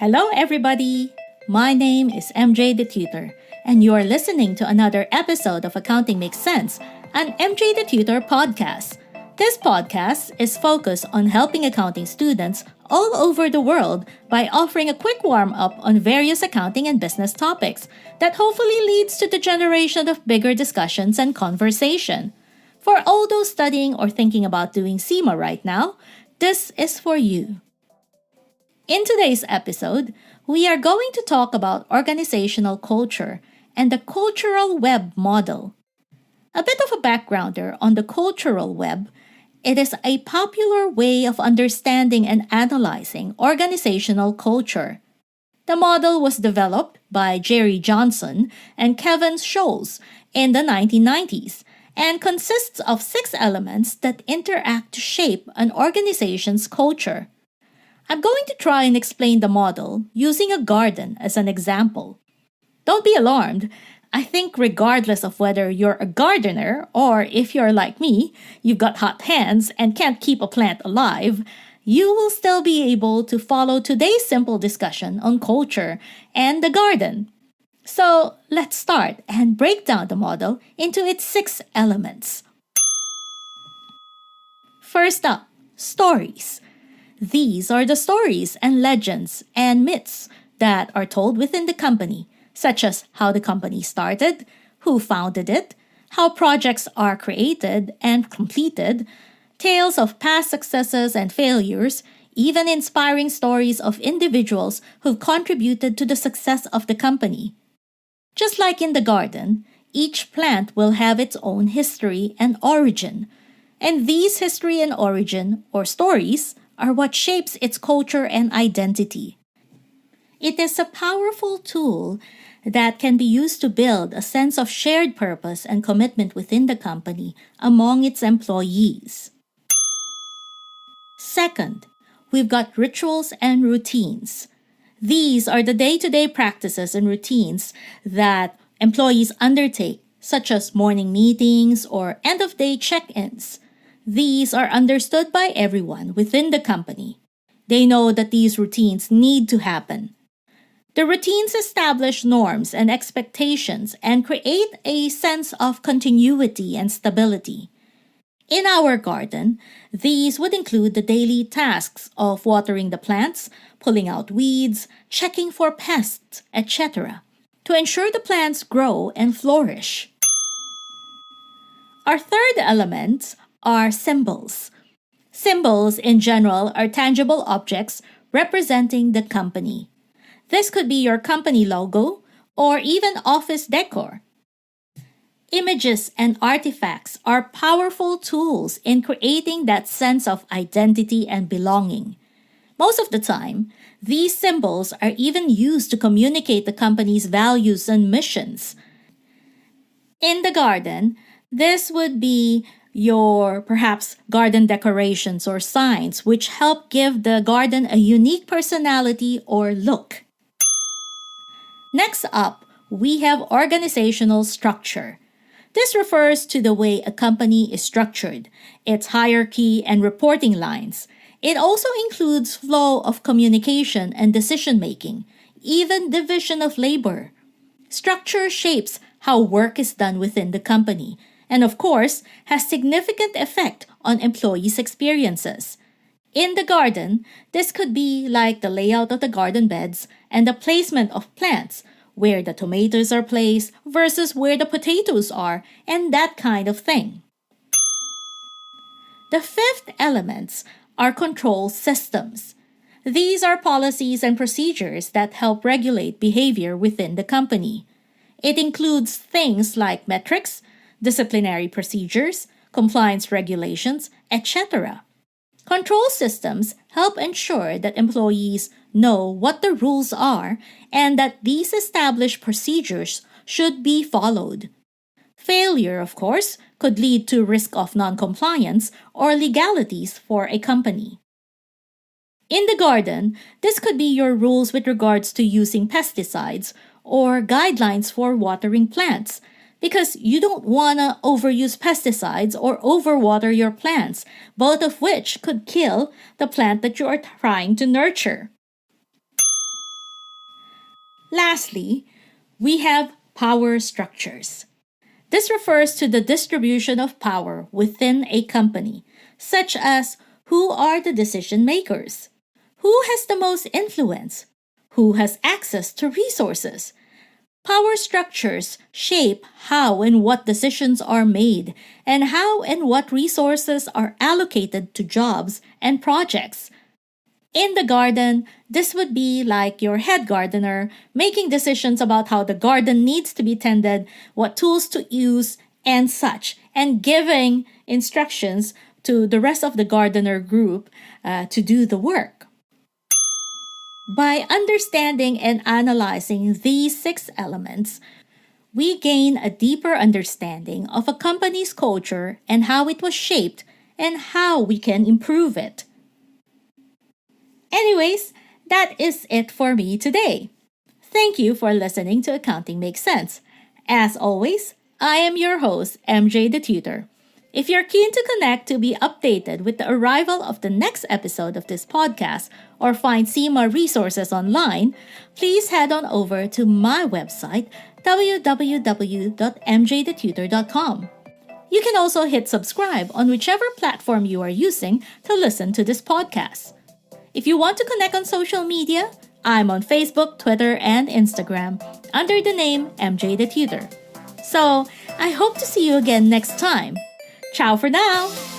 Hello, everybody! My name is MJ the Tutor, and you are listening to another episode of Accounting Makes Sense, an MJ the Tutor podcast. This podcast is focused on helping accounting students all over the world by offering a quick warm-up on various accounting and business topics that hopefully leads to the generation of bigger discussions and conversation. For all those studying or thinking about doing CIMA right now, this is for you. In today's episode, we are going to talk about organizational culture and the cultural web model. A bit of a backgrounder on the cultural web, it is a popular way of understanding and analyzing organizational culture. The model was developed by Jerry Johnson and Kevin Scholes in the 1990s and consists of 6 elements that interact to shape an organization's culture. I'm going to try and explain the model using a garden as an example. Don't be alarmed. I think regardless of whether you're a gardener or if you're like me, you've got hot hands and can't keep a plant alive, you will still be able to follow today's simple discussion on culture and the garden. So let's start and break down the model into its 6 elements. First up, stories. These are the stories and legends and myths that are told within the company, such as how the company started, who founded it, how projects are created and completed, tales of past successes and failures, even inspiring stories of individuals who've contributed to the success of the company. Just like in the garden, each plant will have its own history and origin, and these history and origin, or stories, are what shapes its culture and identity. It is a powerful tool that can be used to build a sense of shared purpose and commitment within the company among its employees. Second, we've got rituals and routines. These are the day-to-day practices and routines that employees undertake, such as morning meetings or end-of-day check-ins. These are understood by everyone within the company. They know that these routines need to happen. The routines establish norms and expectations and create a sense of continuity and stability. In our garden, these would include the daily tasks of watering the plants, pulling out weeds, checking for pests, etc., to ensure the plants grow and flourish. Our third element are symbols. Symbols in general are tangible objects representing the company. This could be your company logo or even office decor. Images and artifacts are powerful tools in creating that sense of identity and belonging. Most of the time, these symbols are even used to communicate the company's values and missions. In the garden, this would be your perhaps garden decorations or signs which help give the garden a unique personality or look. Next up, we have organizational structure. This refers to the way a company is structured, its hierarchy and reporting lines. It also includes flow of communication and decision-making, even division of labor. Structure shapes how work is done within the company, and of course, has significant effect on employees' experiences. In the garden, this could be like the layout of the garden beds and the placement of plants, where the tomatoes are placed versus where the potatoes are, and that kind of thing. The 5th elements are control systems. These are policies and procedures that help regulate behavior within the company. It includes things like metrics, disciplinary procedures, compliance regulations, etc. Control systems help ensure that employees know what the rules are and that these established procedures should be followed. Failure, of course, could lead to risk of non-compliance or legalities for a company. In the garden, this could be your rules with regards to using pesticides or guidelines for watering plants, because you don't want to overuse pesticides or overwater your plants, both of which could kill the plant that you are trying to nurture. Lastly, we have power structures. This refers to the distribution of power within a company, such as who are the decision makers, who has the most influence, who has access to resources. Power structures shape how and what decisions are made and how and what resources are allocated to jobs and projects. In the garden, this would be like your head gardener making decisions about how the garden needs to be tended, what tools to use, and such, and giving instructions to the rest of the gardener group to do the work. By understanding and analyzing these 6 elements, we gain a deeper understanding of a company's culture and how it was shaped and how we can improve it. Anyways, that is it for me today. Thank you for listening to Accounting Makes Sense. As always, I am your host, MJ the Tutor. If you're keen to connect to be updated with the arrival of the next episode of this podcast or find CIMA resources online, please head on over to my website, www.mjthetutor.com. You can also hit subscribe on whichever platform you are using to listen to this podcast. If you want to connect on social media, I'm on Facebook, Twitter, and Instagram under the name MJ the Tutor. So, I hope to see you again next time. Ciao for now!